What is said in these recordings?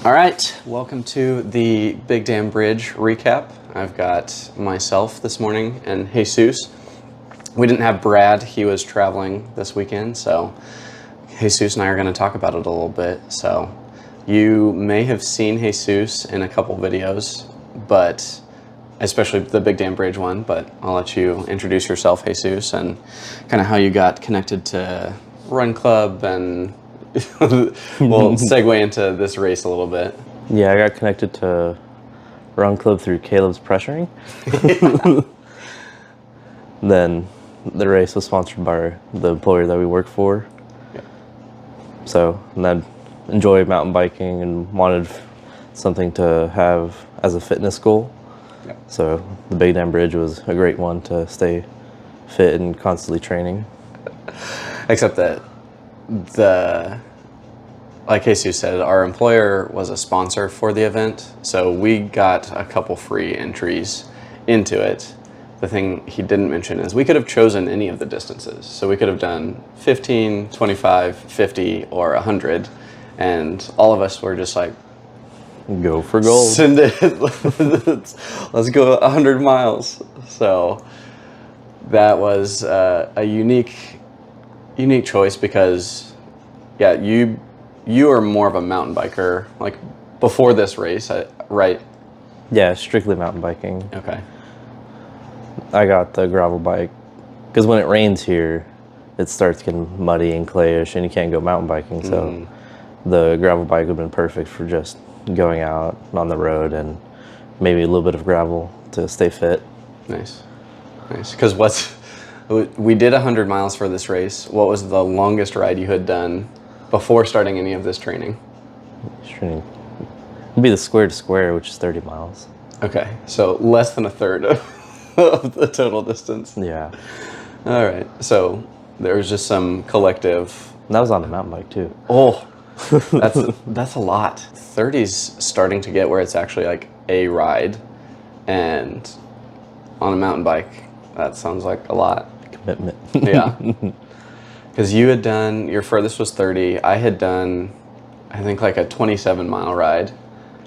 All right, welcome to the Big Dam Bridge recap. I've got myself this morning and Jesus. We didn't have Brad, he was traveling this weekend, so Jesus and I are going to talk about it a little bit. So you may have seen Jesus in a couple videos, but especially the Big Dam Bridge one, but I'll let you introduce yourself, Jesus, and kind of how you got connected to Run Club, and we'll segue into this race a little bit. Yeah, I got connected to Run Club through Kaleb's pressuring. Then the race was sponsored by the employer that we work for. Yeah. So, and I enjoy mountain biking and wanted something to have as a fitness goal. Yeah. So the Big Dam Bridge was a great one to stay fit and constantly training. Except that like Jesus said, our employer was a sponsor for the event, so we got a couple free entries into it. The thing he didn't mention is we could have chosen any of the distances. So we could have done 15, 25, 50, or 100, and all of us were just like, go for gold. Send it. Let's go 100 miles. So that was a unique choice because, yeah, you are more of a mountain biker, like before this race, right? Yeah, strictly mountain biking. Okay. I got the gravel bike because when it rains here, it starts getting muddy and clayish, and you can't go mountain biking. So the gravel bike would have been perfect for just going out on the road and maybe a little bit of gravel to stay fit. Nice. Because we did 100 miles for this race. What was the longest ride you had done before starting any of this training? It'd be the square to square, which is 30 miles. Okay, so less than a third of the total distance. Yeah. All right, so there was just some collective. And that was on a mountain bike too. Oh, that's a lot. 30's starting to get where it's actually like a ride, and on a mountain bike, that sounds like a lot. Commitment. Yeah. Because you had done, your furthest was 30. I had done, I think, like a 27-mile ride.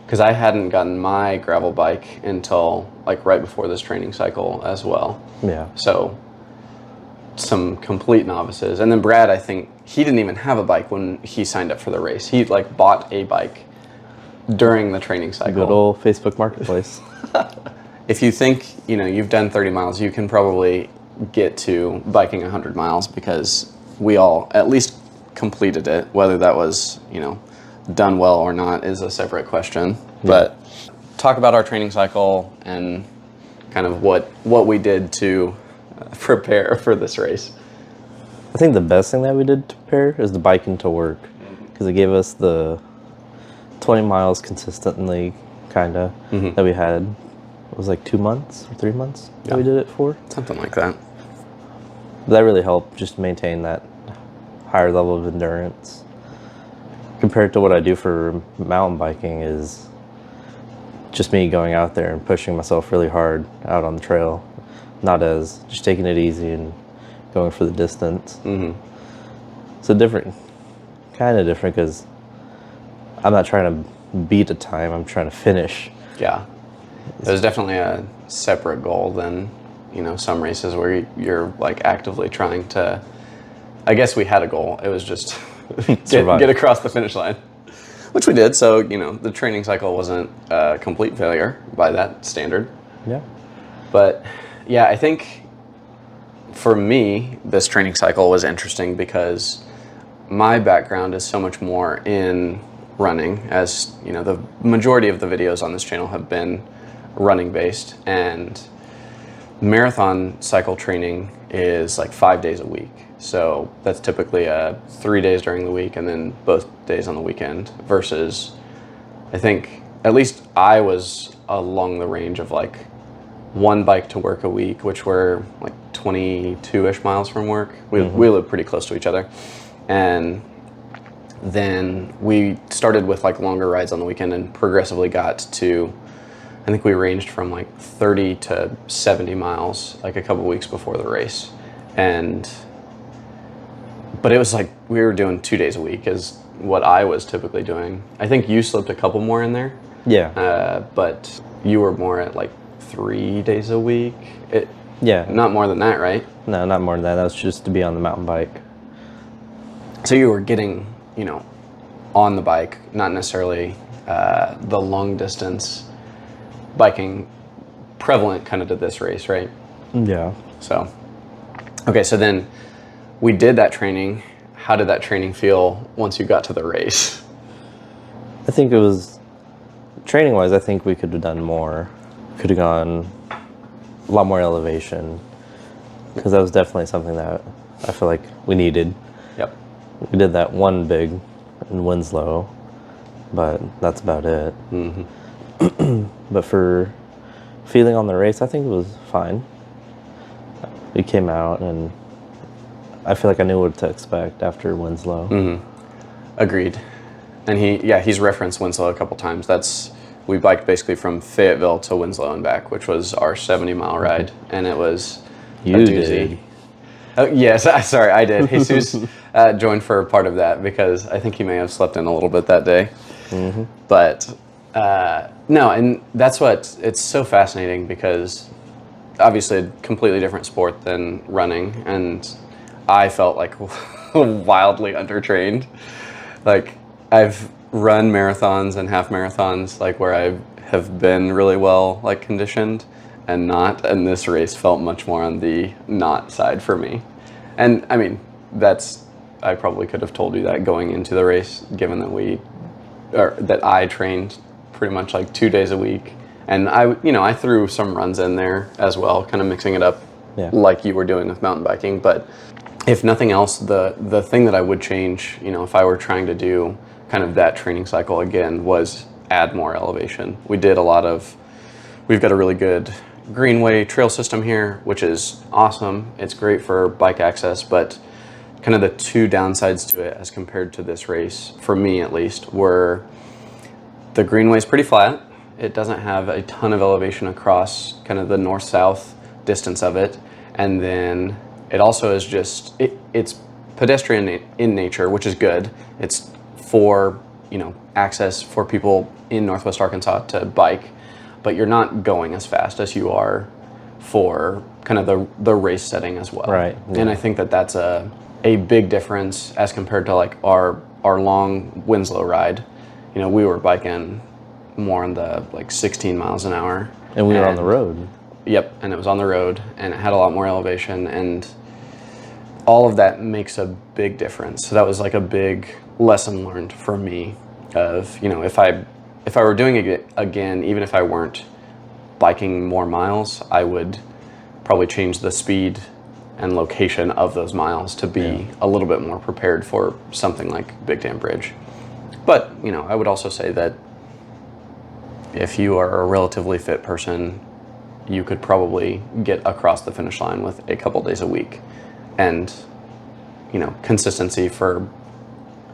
Because I hadn't gotten my gravel bike until like right before this training cycle as well. Yeah. So some complete novices. And then Brad, I think, he didn't even have a bike when he signed up for the race. He like bought a bike during the training cycle. Good old Facebook Marketplace. If you think, you've done 30 miles, you can probably get to biking 100 miles because we all at least completed it. Whether that was, done well or not is a separate question. Yeah. But talk about our training cycle and kind of what we did to prepare for this race. I think the best thing that we did to prepare is the biking to work, because it gave us the 20 miles consistently, kind of, that we had. It was like 2 months or 3 months that we did it for. Something like that. But that really helped just maintain that higher level of endurance. Compared to what I do for mountain biking is just me going out there and pushing myself really hard out on the trail, not as just taking it easy and going for the distance. So kind of different because I'm not trying to beat a time, I'm trying to finish. Yeah. There's definitely a separate goal than, some races where you're like actively trying to, I guess we had a goal. It was just get across the finish line, which we did. So, the training cycle wasn't a complete failure by that standard. Yeah. But yeah, I think for me, this training cycle was interesting because my background is so much more in running, as the majority of the videos on this channel have been running based, and marathon cycle training is like 5 days a week. So that's typically 3 days during the week and then both days on the weekend, versus I think at least I was along the range of like one bike to work a week, which were like 22-ish miles from work. We live pretty close to each other. And then we started with like longer rides on the weekend and progressively got to, I think we ranged from like 30 to 70 miles like a couple weeks before the race. But it was like we were doing 2 days a week, as what I was typically doing. I think you slipped a couple more in there, Yeah. but you were more at like 3 days a week. Yeah. Not more than that, right? No, not more than that. That was just to be on the mountain bike. So you were getting, on the bike, not necessarily the long distance biking prevalent kind of to this race, right? Yeah. So, okay, so then we did that training. How did that training feel once you got to the race? I think it was, training wise, I think we could have done more. Could have gone a lot more elevation, because that was definitely something that I feel like we needed. Yep. We did that one big in Winslow, but that's about it. But for feeling on the race, I think it was fine. We came out, and I feel like I knew what to expect after Winslow. Agreed. And he's referenced Winslow a couple times. We biked basically from Fayetteville to Winslow and back, which was our 70-mile ride, and it was You a doozy. did. Oh, yes, sorry, I did. Jesus joined for a part of that because I think he may have slept in a little bit that day. But no, and that's what, it's so fascinating because obviously a completely different sport than running, and I felt like wildly undertrained. Like, I've run marathons and half marathons, like where I have been really well like conditioned, and not. And this race felt much more on the not side for me. And I mean, I probably could have told you that going into the race, given that I trained pretty much like 2 days a week, and I threw some runs in there as well, kind of mixing it up, like you were doing with mountain biking. But if nothing else, the thing that I would change, if I were trying to do kind of that training cycle again, was add more elevation. We've got a really good greenway trail system here, which is awesome. It's great for bike access, but kind of the two downsides to it as compared to this race, for me at least, were the greenway is pretty flat. It doesn't have a ton of elevation across kind of the north-south distance of it. And then it also is it's pedestrian in nature, which is good. It's for, access for people in Northwest Arkansas to bike, but you're not going as fast as you are for kind of the race setting as well. Right. Yeah. And I think that's a big difference as compared to like our long Winslow ride. We were biking more in the like 16 miles an hour. And we were on the road. Yep, and it was on the road, and it had a lot more elevation, and all of that makes a big difference. So that was like a big lesson learned for me of, if I were doing it again, even if I weren't biking more miles, I would probably change the speed and location of those miles to be a little bit more prepared for something like Big Dam Bridge. But, I would also say that if you are a relatively fit person, you could probably get across the finish line with a couple days a week. And, consistency for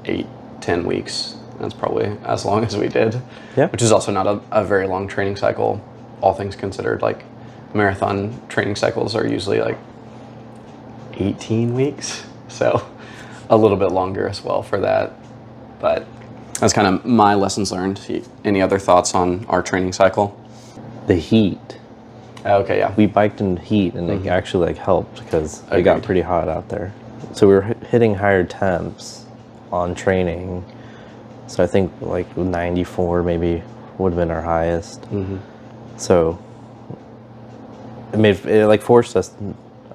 8-10 weeks, that's probably as long as we did. Yeah. Which is also not a very long training cycle, all things considered. Like, marathon training cycles are usually like 18 weeks. So a little bit longer as well for that. But that's kind of my lessons learned. Any other thoughts on our training cycle? The heat. Okay, yeah. We biked in heat, and it actually helped because it got Agreed. pretty hot out there. So we were hitting higher temps on training. So I think like 94 maybe would have been our highest. So it forced us,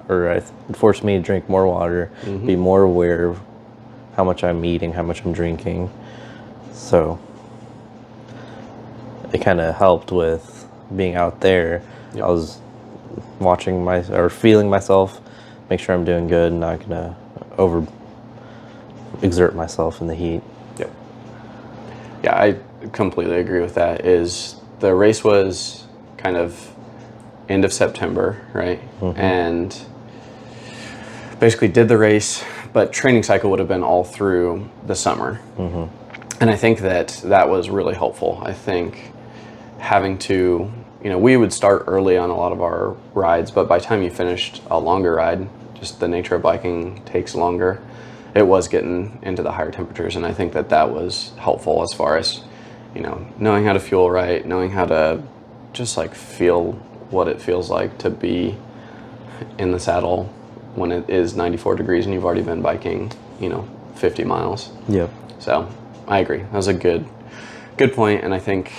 or it forced me to drink more water, be more aware of how much I'm eating, how much I'm drinking. So it kind of helped with being out there. Yep. I was watching feeling myself, make sure I'm doing good and not gonna over exert myself in the heat. Yep. Yeah, I completely agree with that. The race was kind of end of September, right? And basically did the race, but training cycle would have been all through the summer. And I think that was really helpful. I think having to, we would start early on a lot of our rides, but by the time you finished a longer ride, just the nature of biking takes longer. it was getting into the higher temperatures, and I think that was helpful as far as, knowing how to fuel right, knowing how to just like feel what it feels like to be in the saddle when it is 94 degrees and you've already been biking, 50 miles. Yeah. So I agree. That was a good point, and I think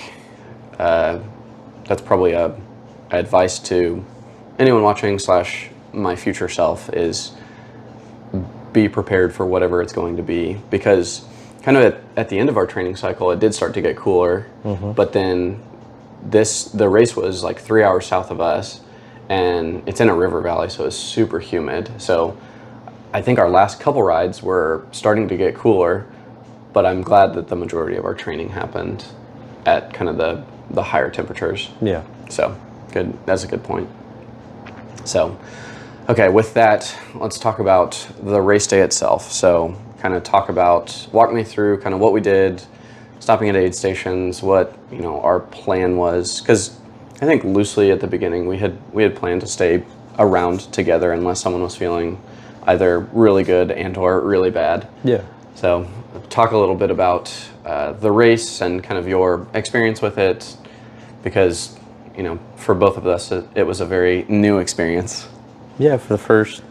that's probably a advice to anyone watching / my future self is be prepared for whatever it's going to be, because kind of at the end of our training cycle, it did start to get cooler, but then the race was like 3 hours south of us, and it's in a river valley, so it's super humid. So I think our last couple rides were starting to get cooler, but I'm glad that the majority of our training happened at kind of the higher temperatures. Yeah. So good. That's a good point. So, okay, with that, let's talk about the race day itself. So kind of walk me through kind of what we did, stopping at aid stations, what, our plan was, because I think loosely at the beginning we had planned to stay around together unless someone was feeling either really good and or really bad. Yeah. So talk a little bit about the race and kind of your experience with it, because, for both of us, it was a very new experience. Yeah, for the first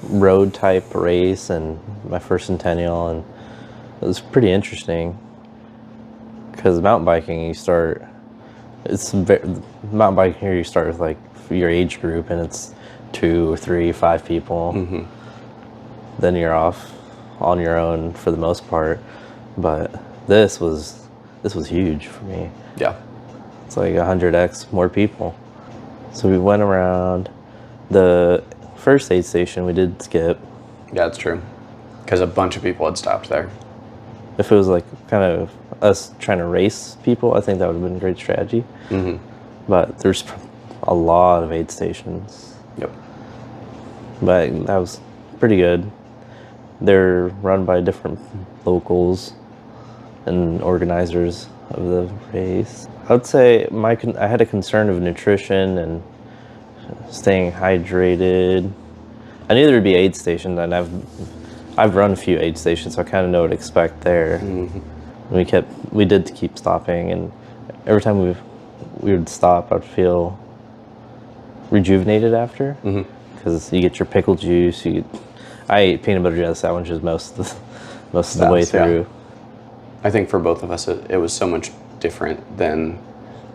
road type race and my first centennial, and it was pretty interesting because mountain biking, mountain biking here, you start with like your age group, and it's 2 or 3, 5 people. Then you're off on your own for the most part, but this was huge for me. Yeah. It's like 100x more people. So we went around. The first aid station we did skip. Yeah, that's true, because a bunch of people had stopped there. If it was like kind of us trying to race people, I think that would have been a great strategy. But there's a lot of aid stations. Yep. But that was pretty good. They're run by different locals and organizers of the race. I would say I had a concern of nutrition and staying hydrated. I knew there would be aid stations, and I've run a few aid stations, so I kind of know what to expect there. We did keep stopping, and every time we would stop, I'd feel rejuvenated after, because you get your pickle juice. I ate peanut butter jelly sandwiches most of the way through. Yeah. I think for both of us, it was so much different than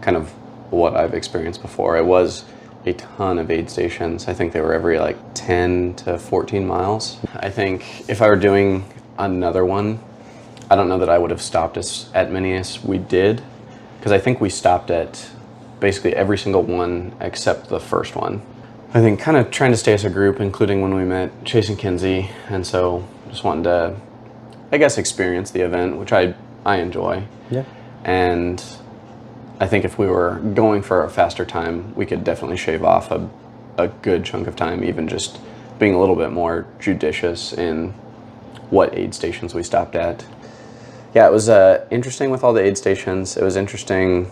kind of what I've experienced before. It was a ton of aid stations. I think they were every like 10 to 14 miles. I think if I were doing another one, I don't know that I would have stopped at many as we did, because I think we stopped at basically every single one except the first one. I think kind of trying to stay as a group, including when we met Chase and Kinsey, and so just wanted to, I guess, experience the event, which I enjoy. Yeah. And I think if we were going for a faster time, we could definitely shave off a good chunk of time, even just being a little bit more judicious in what aid stations we stopped at. Yeah, it was interesting with all the aid stations. It was interesting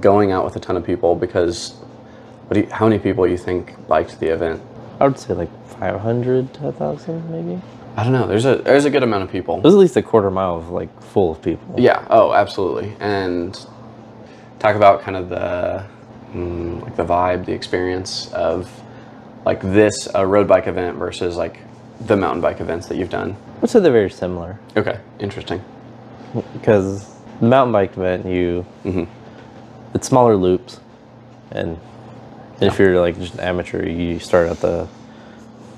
going out with a ton of people, because how many people you think biked the event? I would say like 500 to 1,000 maybe. I don't know. There's a good amount of people. It was at least a quarter mile of like full of people. Yeah. Oh, absolutely. And talk about kind of the vibe, the experience of like this road bike event versus like the mountain bike events that you've done. I'd say they're very similar. Okay. Interesting. Because the mountain bike event, it's smaller loops, and if you're like just an amateur, you start at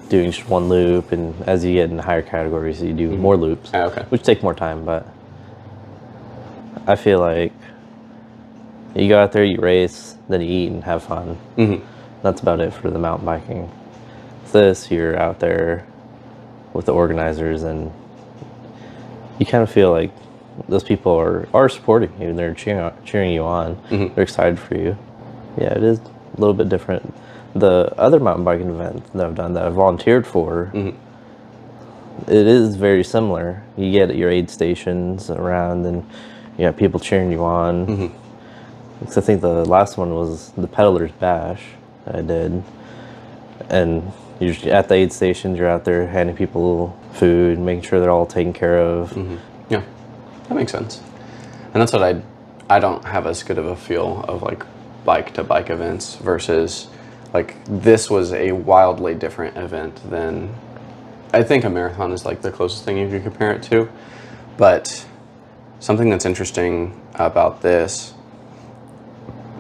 doing just one loop, and as you get in higher categories, you do more loops, which take more time. But I feel like you go out there, you race, then you eat and have fun. That's about it for the mountain biking. This, you're out there with the organizers, and you kind of feel like those people are supporting you, and they're cheering you on. They're excited for you. Yeah, it is a little bit different. The other mountain biking event that I've done, that I've volunteered for, it is very similar. You get your aid stations around, and you have people cheering you on. Because I think the last one was the Peddler's Bash that I did, and you're at the aid stations, you're out there handing people food, making sure they're all taken care of. Yeah, that makes sense. And that's what I don't have as good of a feel of like bike to bike events versus like this was a wildly different event than I think a marathon is like the closest thing you could compare it to. But something that's interesting about this,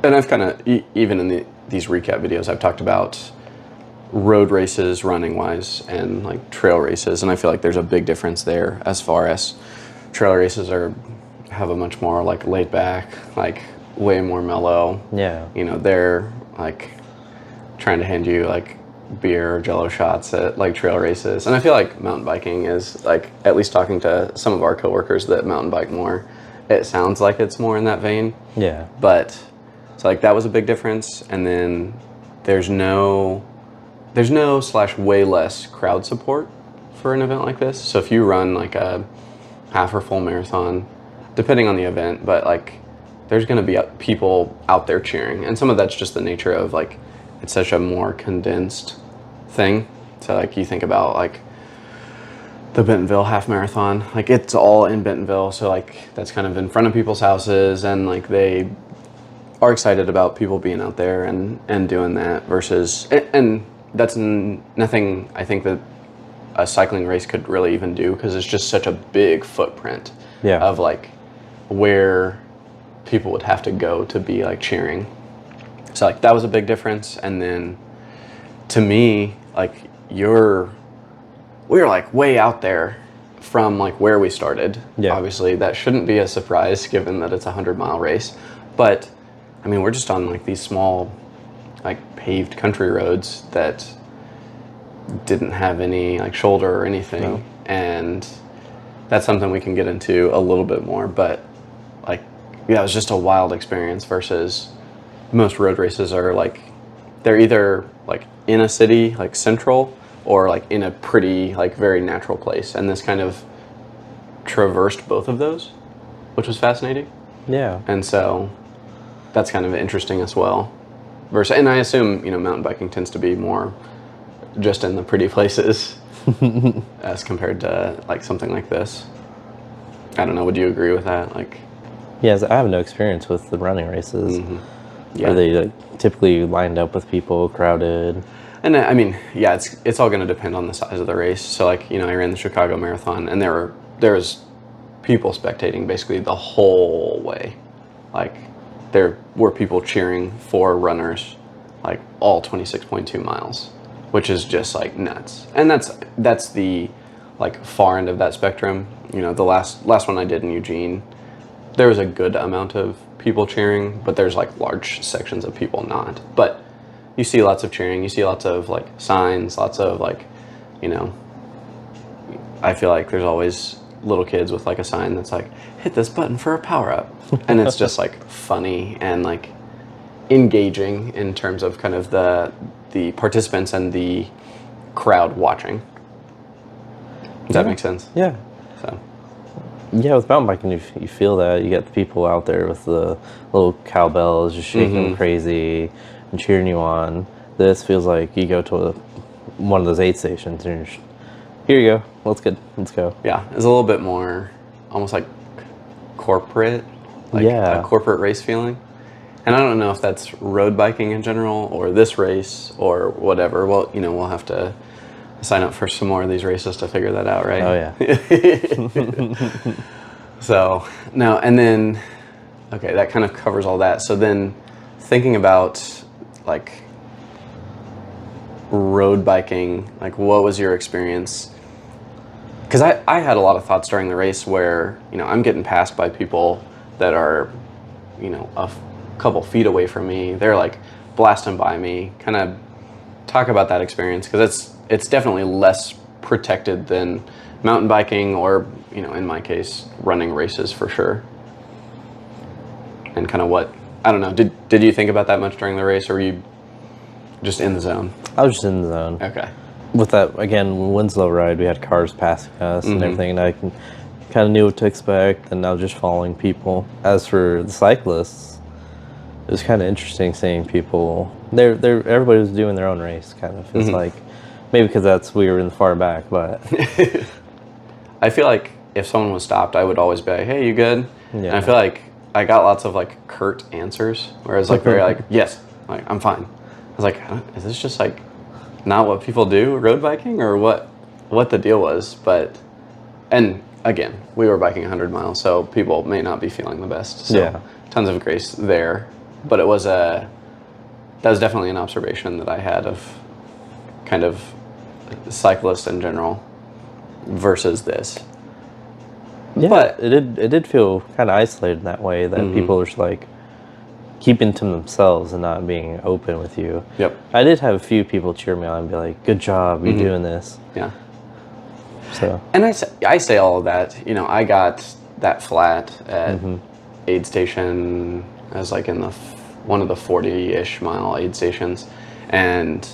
and I've kind of, even in these recap videos, I've talked about road races running wise and like trail races. And I feel like there's a big difference there as far as trail races have a much more like laid back, like way more mellow. Yeah. You know, they're like trying to hand you like beer or jello shots at like trail races. And I feel like mountain biking is like, at least talking to some of our coworkers that mountain bike more, it sounds like it's more in that vein. Yeah. But so like that was a big difference. And then there's no / way less crowd support for an event like this. So if you run like a half or full marathon, depending on the event, but like there's going to be people out there cheering. And some of that's just the nature of like, it's such a more condensed thing. So like you think about like the Bentonville half marathon, like it's all in Bentonville. So like that's kind of in front of people's houses and like they are excited about people being out there and doing that versus, and that's nothing I think that a cycling race could really even do because it's just such a big footprint of like where people would have to go to be like cheering. So like that was a big difference. And then to me, like we were like way out there from like where we started. Yeah. Obviously that shouldn't be a surprise given that it's a 100-mile race. But I mean, we're just on like these small like paved country roads that didn't have any like shoulder or anything. No. And that's something we can get into a little bit more. But like, yeah, it was just a wild experience versus most road races are like, they're either like in a city, like central, or like in a pretty, like very natural place. And this kind of traversed both of those, which was fascinating. Yeah. And so that's kind of interesting as well. And I assume, you know, mountain biking tends to be more just in the pretty places as compared to like something like this. I don't know. Would you agree with that? Like, yes, I have no experience with the running races. Yeah. Are they like, typically lined up with people, crowded? And I mean, yeah, it's all going to depend on the size of the race. So like, you know, I ran the Chicago Marathon and there was people spectating basically the whole way. Like there were people cheering for runners like all 26.2 miles, which is just like nuts. And that's the like far end of that spectrum. You know, the last one I did in Eugene, there was a good amount of people cheering, but there's like large sections of people not. But you see lots of cheering, you see lots of like signs, lots of like, you know, I feel like there's always little kids with like a sign that's like, hit this button for a power up. And it's just like funny and like engaging in terms of kind of the participants and the crowd watching. Does that make sense? Yeah. So. Yeah, with mountain biking, you feel that. You get the people out there with the little cowbells just shaking them crazy and cheering you on. This feels like you go to one of those aid stations and you're just, here you go, let's go. Yeah, it's a little bit more almost like corporate, like a corporate race feeling. And I don't know if that's road biking in general or this race or whatever. Well, you know, we'll have to sign up for some more of these races to figure that out, right? Oh, yeah. So, no, and then, okay, that kind of covers all that. So then thinking about, like, road biking, like, what was your experience? Because I had a lot of thoughts during the race where, you know, I'm getting passed by people that are, you know, a couple feet away from me. They're, like, blasting by me. Kind of talk about that experience, because it's definitely less protected than mountain biking or, you know, in my case, running races for sure. And kind of what, I don't know, did you think about that much during the race, or were you just in the zone? I was just in the zone. Okay. With that, again, Winslow ride, we had cars passing us and everything, and I kind of knew what to expect, and I was just following people. As for the cyclists, it was kind of interesting seeing people. Everybody was doing their own race, kind of. It's like, maybe because we were in the far back, but I feel like if someone was stopped, I would always be like, "Hey, you good?" And I feel like I got lots of like curt answers, whereas like very like, "Yes, like I'm fine." I was like, "Is this just like not what people do road biking, or what the deal was?" But and again, we were biking 100 miles, so people may not be feeling the best. So tons of grace there, but that was definitely an observation that I had of kind of cyclists in general versus this. Yeah, But it did feel kind of isolated in that way, that people were just like keeping to themselves and not being open with you. Yep. I did have a few people cheer me on and be like, "Good job, you're doing this." Yeah. So. And I say all of that. You know, I got that flat at aid station. I was like in one of the 40-ish mile aid stations, and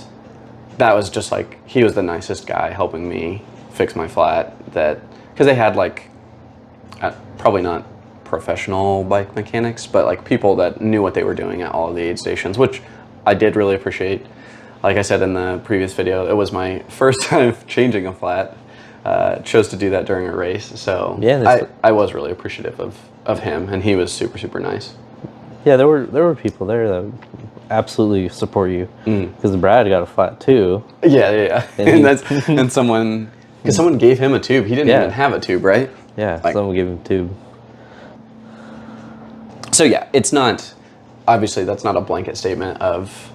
that was just like, he was the nicest guy helping me fix my flat. That because they had like probably not professional bike mechanics, but like people that knew what they were doing at all of the aid stations, which I did really appreciate. Like I said in the previous video, it was my first time changing a flat. Chose to do that during a race, so Yeah, I was really appreciative of him, and he was super, super nice. yeah, there were people there that would absolutely support you, because Brad got a flat too. Yeah. And someone, because someone gave him a tube. He didn't even have a tube, right? Yeah, Like, someone gave him a tube. so yeah, it's not, obviously that's not a blanket statement of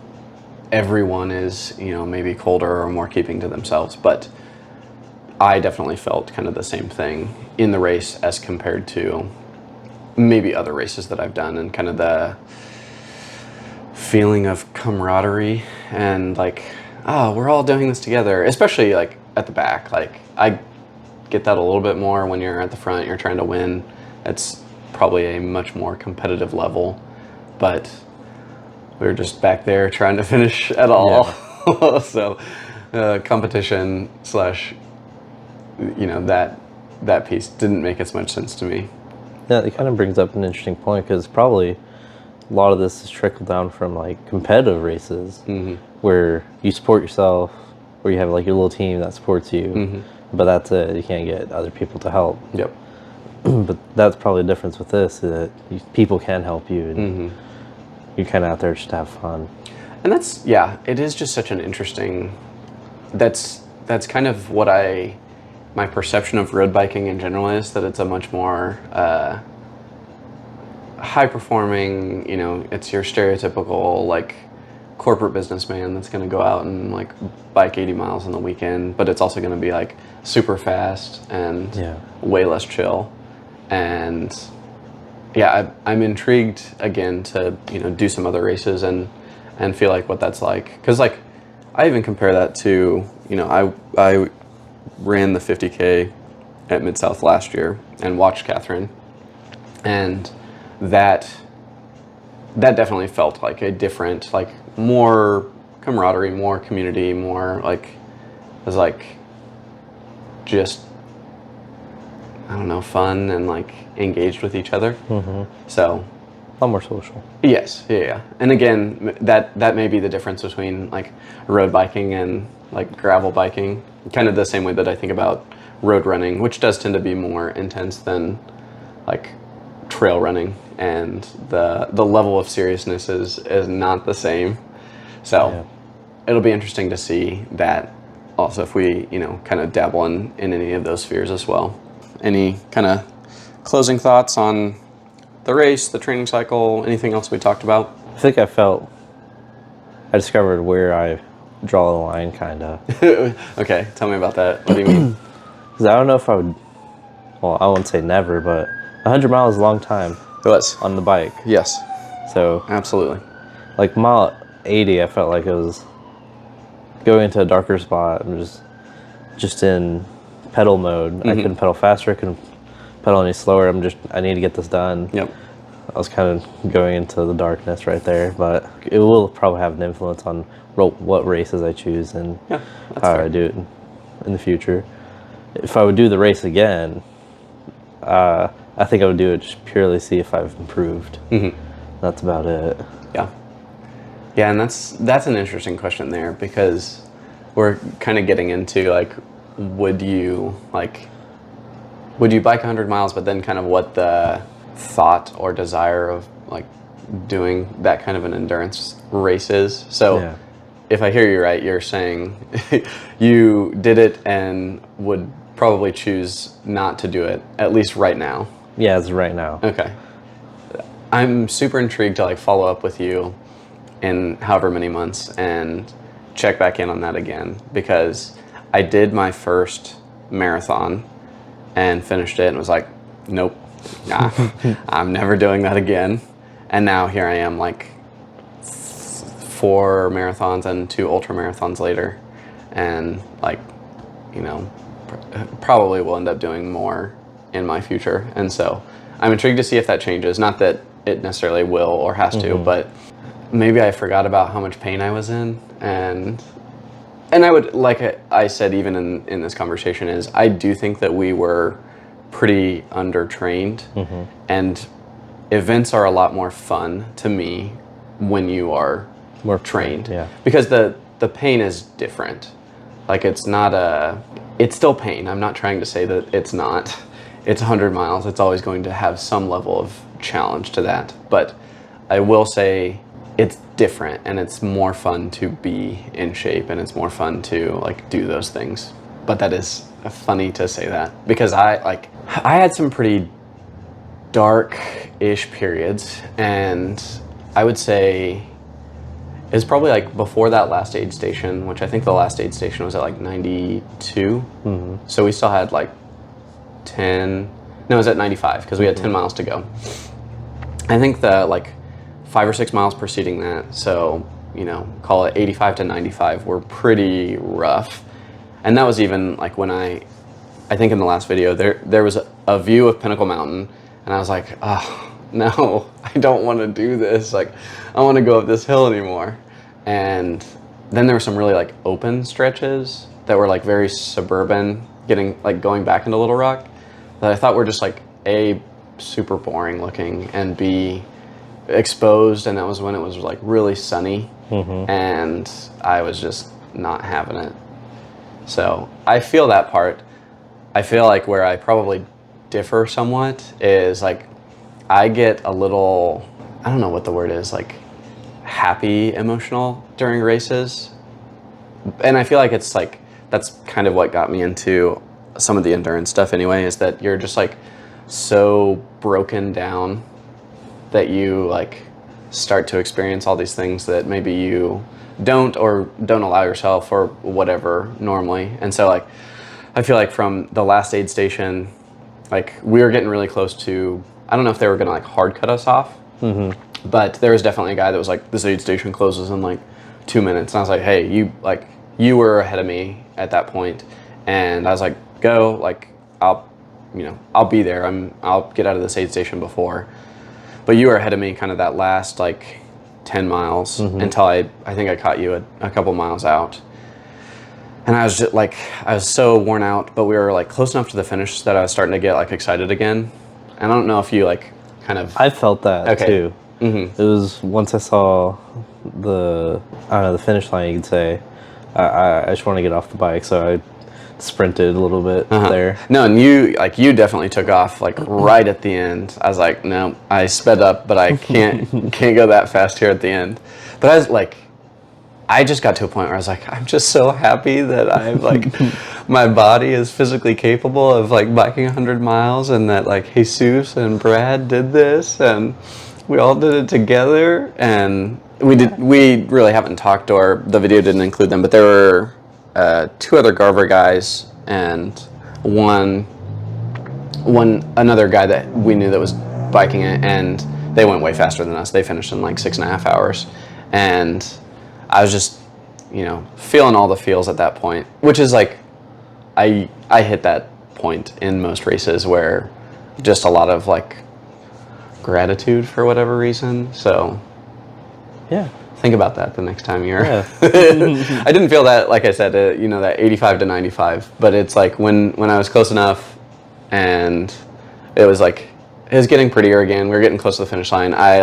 everyone is, you know, maybe colder or more keeping to themselves, but I definitely felt kind of the same thing in the race as compared to maybe other races that I've done, and kind of the feeling of camaraderie and like, oh, we're all doing this together, especially like at the back. Like I get that a little bit more when you're at the front, you're trying to win. It's probably a much more competitive level, but we were just back there trying to finish at all. Yeah. So competition slash, you know, that piece didn't make as much sense to me. Yeah, it kind of brings up an interesting point, because probably a lot of this is trickled down from like competitive races, where you support yourself, where you have like your little team that supports you, but that's it. You can't get other people to help. Yep. But that's probably the difference with this, that people can help you, and you're kind of out there just to have fun. And that's, yeah, it is just such an interesting, that's kind of what my perception of road biking in general is, that it's a much more high performing, you know, it's your stereotypical like corporate businessman that's going to go out and like bike 80 miles on the weekend, but it's also going to be like super fast and way less chill. And yeah, I'm intrigued again to, you know, do some other races and feel like what that's like, because like I even compare that to, you know, I ran the 50K at Mid-South last year and watched Catherine, and that definitely felt like a different, like more camaraderie, more community, more like, it was like just, I don't know, fun and like engaged with each other. So A lot more social. yes, yeah. And again, that may be the difference between like road biking and like gravel biking, kind of the same way that I think about road running, which does tend to be more intense than like trail running, and the level of seriousness is not the same. So it'll be interesting to see that also, if we, you know, kind of dabble in any of those spheres as well. Any kind of closing thoughts on the race, the training cycle, anything else we talked about? I think I discovered where I draw the line, kind of. Okay, tell me about that. What do you mean? Because I don't know if I would, well, I won't say never, but 100 miles is a long time. It was. On the bike. Yes. So, absolutely. like mile 80, I felt like it was going into a darker spot and just in pedal mode. I couldn't pedal faster, I couldn't pedal any slower. I need to get this done. Yep. I was kind of going into the darkness right there, but it will probably have an influence on what races I choose and how I do it in the future. If I would do the race again, I think I would do it just purely see if I've improved. That's about it. Yeah, and that's an interesting question there, because we're kind of getting into like, would you like would you bike 100 miles, but then kind of what the thought or desire of like doing that kind of an endurance race is. So Yeah. if I hear you right, you're saying you did it and would probably choose not to do it, at least right now. Yeah, it's right now. Okay. I'm super intrigued to like follow up with you in however many months and check back in on that again, because I did my first marathon and finished it and was like, nope, nah, I'm never doing that again. And now here I am, like 4 marathons and 2 ultra marathons later, and like, you know, probably will end up doing more in my future. And so I'm intrigued to see if that changes. Not that it necessarily will or has to, but maybe I forgot about how much pain I was in. And I would, like I said, even in this conversation, is I do think that we were pretty undertrained, and events are a lot more fun to me when you are More trained. Yeah. Because the pain is different. Like it's still pain. I'm not trying to say that it's not. It's 100 miles. It's always going to have some level of challenge to that. But I will say it's different, and it's more fun to be in shape, and it's more fun to like do those things. But that is funny to say that, because I had some pretty dark-ish periods, and I would say it's probably like before that last aid station, which I think the last aid station was at like 92. So we still had like 10, no, it was at 95 because we had 10 miles to go. I think the like 5 or 6 miles preceding that, so, you know, call it 85 to 95, were pretty rough. And that was even like when I think in the last video, there was a view of Pinnacle Mountain, and I was like, oh, no, I don't want to do this. Like, I don't want to go up this hill anymore. And then there were some really like open stretches that were like very suburban, going back into Little Rock, that I thought were just like A, super boring looking, and B, exposed. And that was when it was like really sunny, and I was just not having it. So I feel that part. I feel like where I probably differ somewhat is like I get a little, I don't know what the word is, like happy emotional during races. And I feel like it's like, that's kind of what got me into some of the endurance stuff anyway, is that you're just like so broken down that you like start to experience all these things that maybe you don't allow yourself or whatever normally. And so like, I feel like from the last aid station, like we were getting really close to, I don't know if they were gonna like hard cut us off, but there was definitely a guy that was like, this aid station closes in like 2 minutes. And I was like, hey, you were ahead of me at that point. And I was like, go, like, I'll be there. I'll get out of this aid station before. But you were ahead of me kind of that last like 10 miles until I think I caught you a couple miles out. And I was just like, I was so worn out, but we were like close enough to the finish that I was starting to get like excited again. And I don't know if you like kind of... I felt that too. It was once I saw the finish line, you could say, I just want to get off the bike, so I sprinted a little bit there. No, and you definitely took off like right at the end. I was like, no, I sped up, but I can't go that fast here at the end. But I was like, I just got to a point where I was like, I'm just so happy that I've like, my body is physically capable of like biking 100 miles, and that like Jesus and Brad did this, and we all did it together. And we really haven't talked, or the video didn't include them, but there were 2 other Garver guys and another guy that we knew that was biking it, and they went way faster than us. They finished in like 6.5 hours. And I was just, feeling all the feels at that point, which is like, I hit that point in most races where just a lot of like gratitude for whatever reason. So yeah, think about that the next time you're... Yeah. I didn't feel that, like I said, that 85 to 95, but it's like when I was close enough, and it was getting prettier again. We were getting close to the finish line. I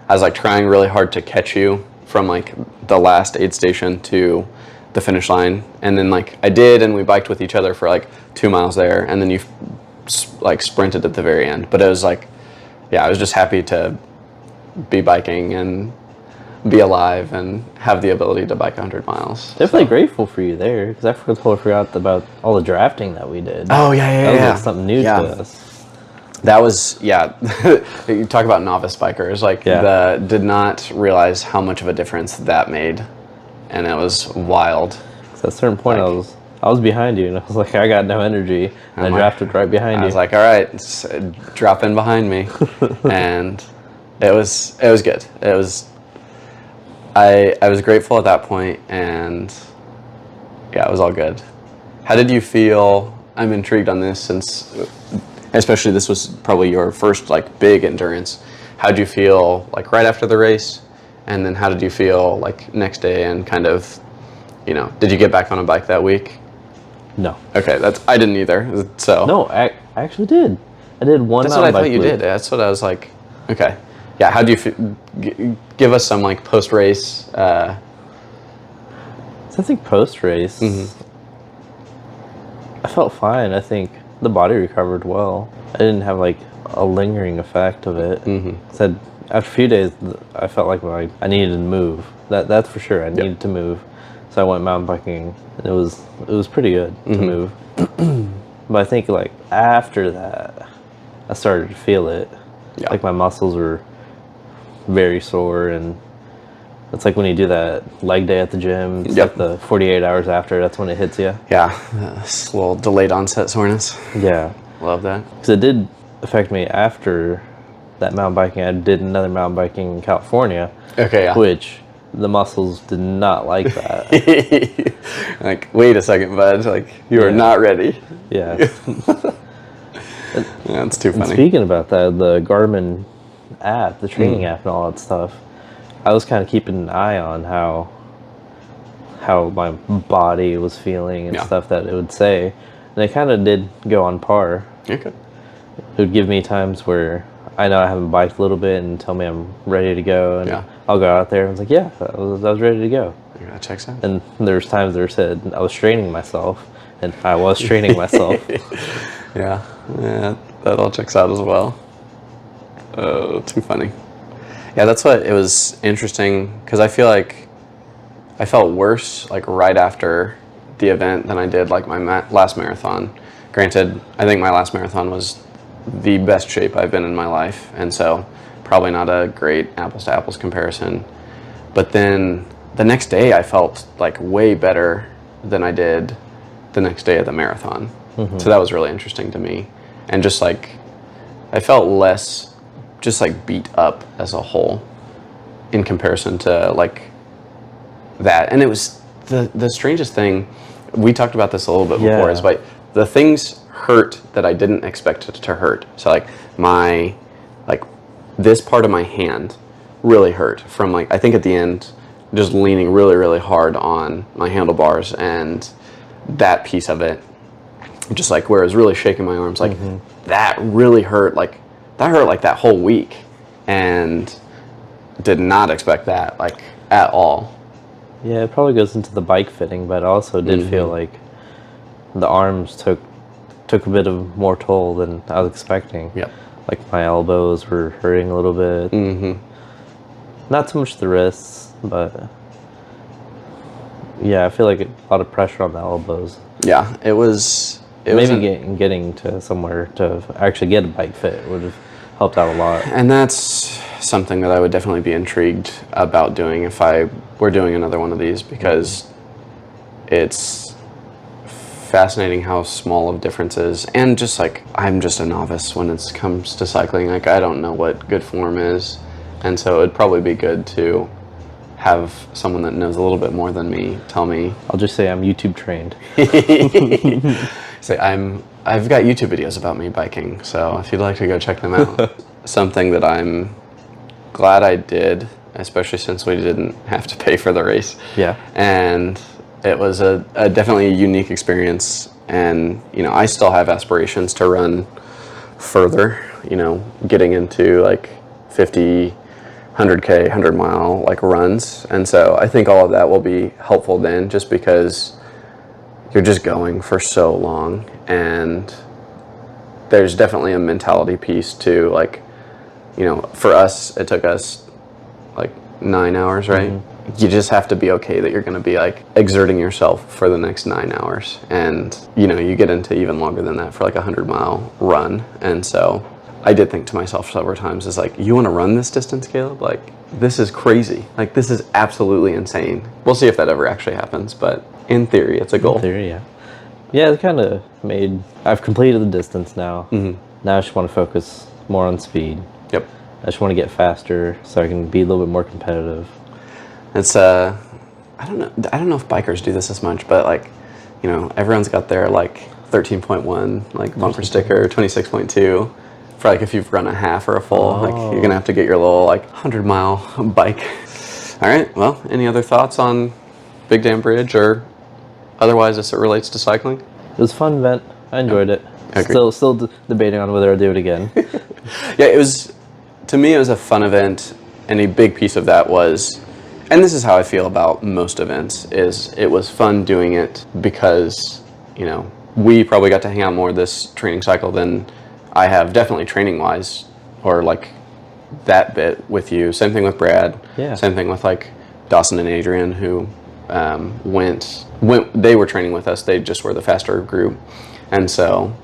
was like trying really hard to catch you from like the last aid station to the finish line, and then like I did, and we biked with each other for like 2 miles there, and then you like sprinted at the very end. But it was like, yeah, I was just happy to be biking and be alive and have the ability to bike 100 miles. Definitely grateful for you there, because I totally forgot about all the drafting that we did. Oh yeah, That was like something new to us. That was, yeah. You talk about novice bikers, like did not realize how much of a difference that made, and it was wild. So at a certain point, like, I was behind you, and I was like, I got no energy, and I drafted right behind you. I was like, all right, drop in behind me, and it was good. It was. I was grateful at that point, and yeah, it was all good. How did you feel? I'm intrigued on this, since especially this was probably your first like big endurance. How did you feel like right after the race, and then how did you feel like next day, and kind of, did you get back on a bike that week? No. Okay, I didn't either. So no, I actually did. I did one. That's what I thought you did. That's what I was like. Okay. Yeah, how do you feel? Give us some like post-race. So I think post-race, I felt fine. I think the body recovered well. I didn't have like a lingering effect of it. Said after a few days, I felt like I needed to move. That's for sure. I needed to move, so I went mountain biking. And it was pretty good to move. But I think like after that, I started to feel it. Yeah. Like my muscles were very sore, and it's like when you do that leg day at the gym, it's like the 48 hours after, that's when it hits you. Yeah, this little delayed onset soreness. Yeah. Love that. Because it did affect me after that mountain biking. I did another mountain biking in California. Okay, yeah. Which the muscles did not like that. Like, wait a second, bud. Like, you are not ready. Yeah. That's too funny. And speaking about that, the Garmin app, the training app and all that stuff, I was kind of keeping an eye on how my body was feeling and stuff that it would say. And it kind of did go on par. Okay. It would give me times where I know I haven't biked a little bit and tell me I'm ready to go. And I'll go out there and I was like, yeah, I was ready to go. Yeah, that checks out. And there's times there said I was straining myself, and I was straining myself. Yeah, that all checks out as well. Oh, too funny. Yeah, that's what it was interesting, because I feel like I felt worse like right after the event than I did like my last marathon. Granted, I think my last marathon was the best shape I've been in my life, and so probably not a great apples to apples comparison. But then the next day I felt like way better than I did the next day of the marathon. So that was really interesting to me. And just like, I felt less just like beat up as a whole in comparison to like that. And it was the strangest thing, we talked about this a little bit before, is like the things hurt that I didn't expect it to hurt. So like this part of my hand really hurt from like, I think at the end, just leaning really, really hard on my handlebars, and that piece of it, just like where it was really shaking my arms, like that really hurt. Like that hurt like that whole week, and did not expect that like at all. Yeah, it probably goes into the bike fitting, but I also did feel like the arms took a bit of more toll than I was expecting. Yep. Like my elbows were hurting a little bit. Not so much the wrists, but yeah, I feel like a lot of pressure on the elbows. Yeah, it was. Maybe getting to somewhere to actually get a bike fit would have helped out a lot. And that's something that I would definitely be intrigued about doing if I were doing another one of these, because it's fascinating how small of differences, and just like I'm just a novice when it comes to cycling. Like I don't know what good form is, and so it'd probably be good to have someone that knows a little bit more than me tell me. I'll just say I'm YouTube trained. Say I've got YouTube videos about me biking, so if you'd like to go check them out. Something that I'm glad I did, especially since we didn't have to pay for the race. Yeah. And it was a definitely a unique experience, and I still have aspirations to run further, getting into like 50 100K, 100-mile like runs. And so I think all of that will be helpful then, just because you're just going for so long. And there's definitely a mentality piece to, like, for us, it took us like 9 hours, right? You just have to be okay that you're going to be like exerting yourself for the next 9 hours. And, you get into even longer than that for like a 100-mile run. And so I did think to myself several times, is like, you want to run this distance, Caleb? Like, this is crazy. Like, this is absolutely insane. We'll see if that ever actually happens, but in theory, it's a goal. In theory, yeah. Yeah, it kind of I've completed the distance now. Now I just want to focus more on speed. Yep. I just want to get faster so I can be a little bit more competitive. It's I don't know if bikers do this as much, but like, everyone's got their like 13.1 like bumper sticker, 26.2 for like if you've run a half or a full. Like, you're gonna have to get your little like 100-mile bike. All right. Well, any other thoughts on Big Dam Bridge or otherwise as it relates to cycling? It was a fun event. I enjoyed it. Agreed. Still debating on whether I'll do it again. Yeah, to me, it was a fun event, and a big piece of that was, and this is how I feel about most events, is it was fun doing it because, we probably got to hang out more this training cycle than I have, definitely training-wise, or like that bit with you. Same thing with Brad. Yeah. Same thing with like Dawson and Adrian, who went. They were training with us. They just were the faster group, and so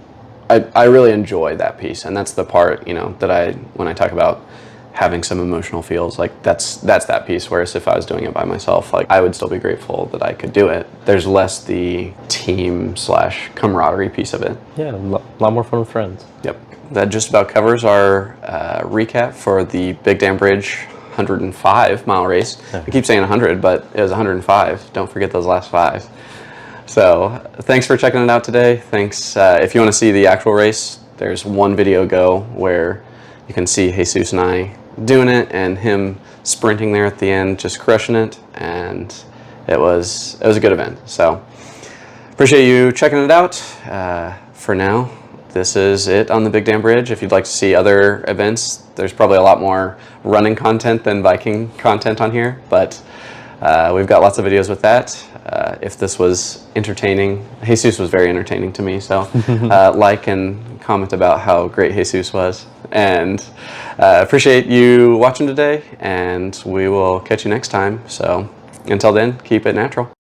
I really enjoy that piece. And that's the part, that when I talk about having some emotional feels, like that's that piece. Whereas if I was doing it by myself, like, I would still be grateful that I could do it. There's less the team / camaraderie piece of it. Yeah, a lot more fun with friends. Yep. That just about covers our recap for the Big Dam Bridge 105-mile race. I keep saying 100, but it was 105. Don't forget those last 5. So thanks for checking it out today. Thanks. If you want to see the actual race, there's one video go where you can see Jesus and I doing it, and him sprinting there at the end, just crushing it. And it was a good event. So appreciate you checking it out. For now, this is it on the Big Dam Bridge. If you'd like to see other events, there's probably a lot more running content than biking content on here, but we've got lots of videos with that. If this was entertaining, Jesus was very entertaining to me, so like and comment about how great Jesus was. And appreciate you watching today, and we will catch you next time. So until then, keep it natural.